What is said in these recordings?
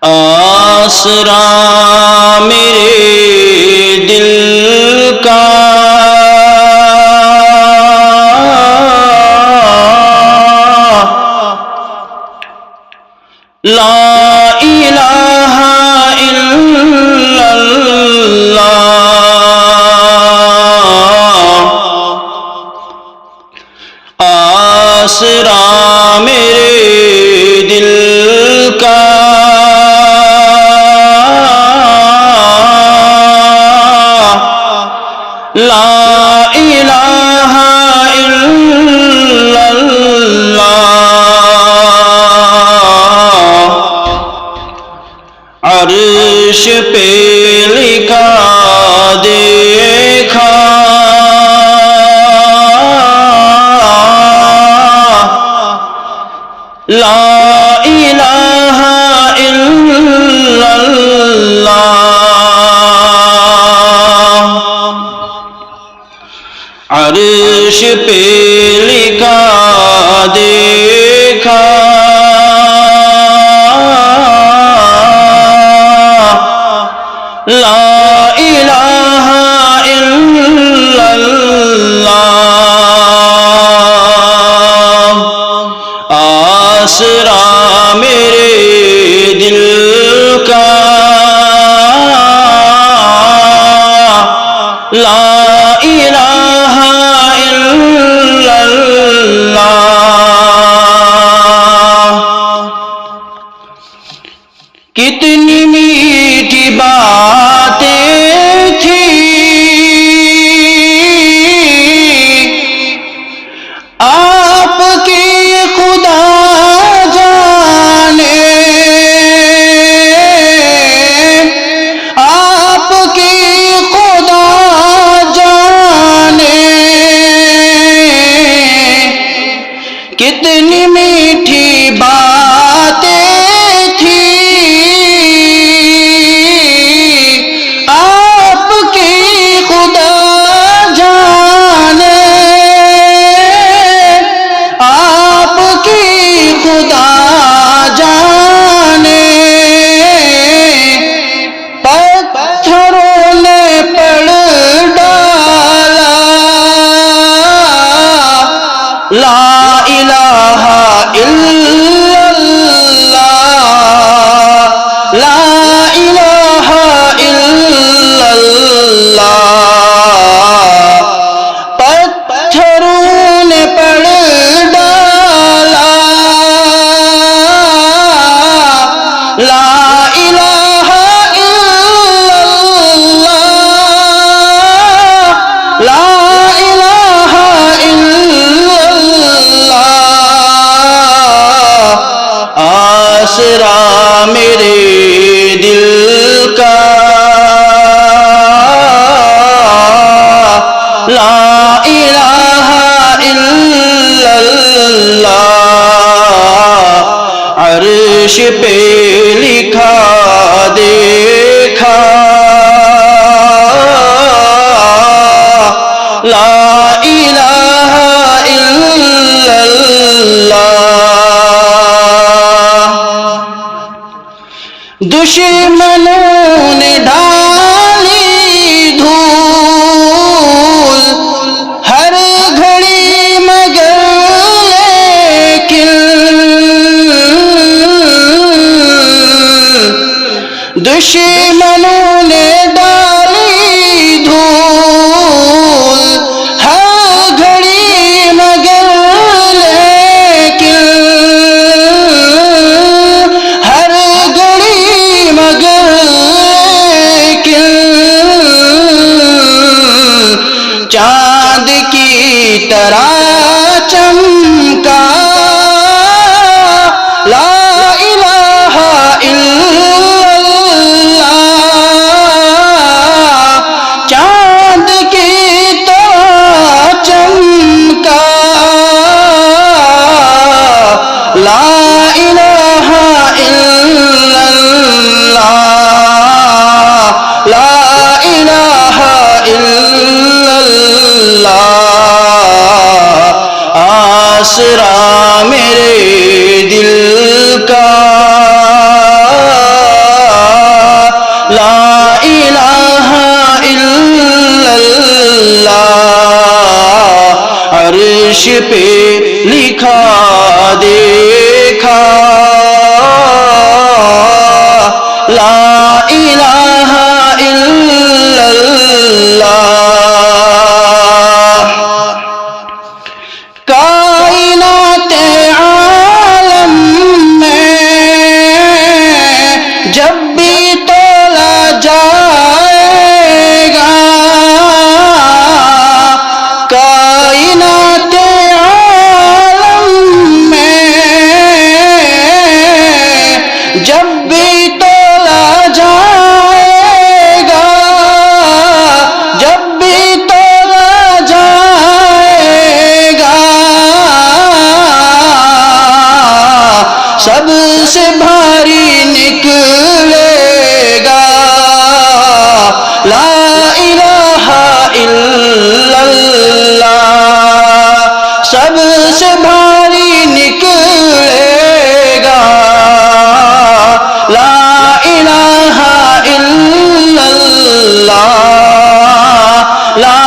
آسرا میرے دل کا لا الہ الا اللہ، آسرا میرے دل کا لا الہ الا اللہ، عرش پہ لکھا دیکھا لا الہ الا اللہ، عرش پہ لکھا دیکھا لا الہ الا اللہ، آسرا میرے دل کا لا الہ الا اللہ، کتنی میٹھی باتیں تھیں آپ کی خدا جانے، آپ کی خدا جانے، کتنی میٹھی باتیں لا الہ الا اللہ، لا الہ الا اللہ، پتھروں نے پڑھ ڈالا لا الہ الا اللہ، لا الہ الا آسرا میرے دل کا لا الہ الا اللہ، عرش پہ لکھا دیکھا لا الہ الا اللہ، دشمنوں نے ڈالی دھول ہر گھڑی مگر لیکن، دشمنوں نے ڈالی دھول ہر گھڑی مگر لیکن، ہر گھڑی مگر لیکن، چاند کی طرح چمکا لا الہ الا اللہ، عرش پہ لکھا دیکھا لا الہ الا اللہ کائنات عالم میں جب بھی تولا جائے گا کائنات عالم میں جب بھی تولا جائے گا جب بھی تولا جائے گا سب سے بھاری نکلے گا لا الہ الا اللہ سب سے بھاری نکلے گا لا الہ الا اللہ لا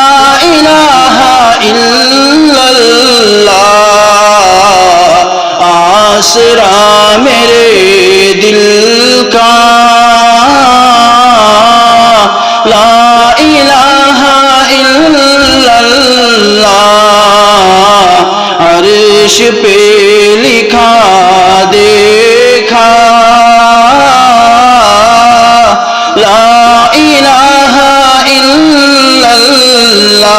الہ الا اللہ آسرا میرے دل کا لا الہ الا اللہ عرش پہ لکھا دیکھا لا الہ الا اللہ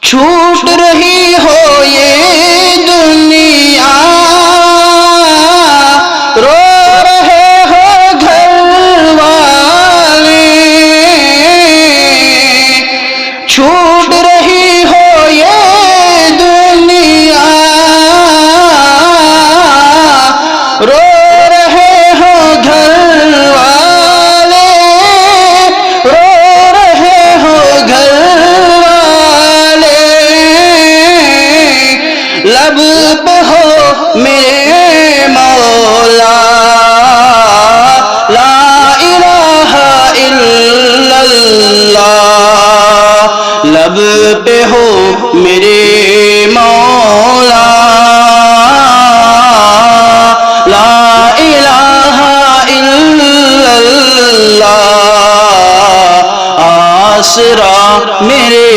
چھوٹ رہی ہو یہ دنیا رو رہے ہو گھر والے چھوٹ رہی ہو یہ دنیا رو رہے ہو گھر والے رو رہے ہو گھر والے لب پہ ہو میرے مولا لا الہ الا اللہ لب پہ ہو میرے مولا لا الہ الا اللہ آسرا میرے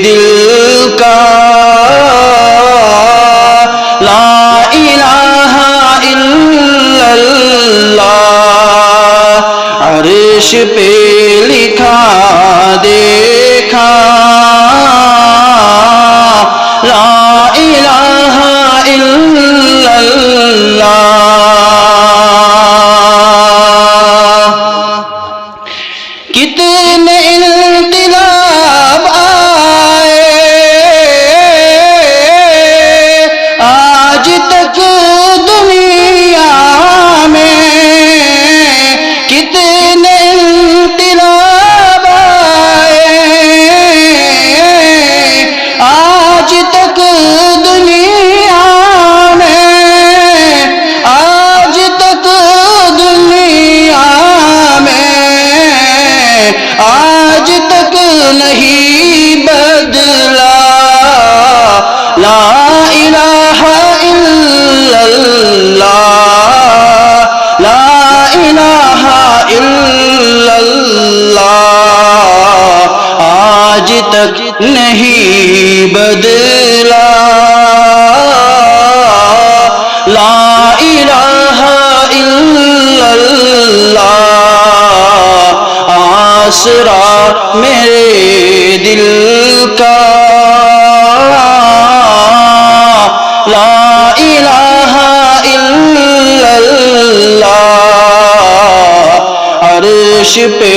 دل کا لا الہ الا اللہ عرش پہ لکھا دیکھا لا الہ الا اللہ کتنے انقلاب آئے آج تک دنیا میں کتنے انقلاب آئے آج تک دنیا میں آج تک دنیا میں آج تک نہیں بدلا لا الہ الا اللہ لا الہ الا اللہ آج تک نہیں بدلا لا الہ الا اللہ آسرا میرے دل کا لا الہ الا اللہ عرش پہ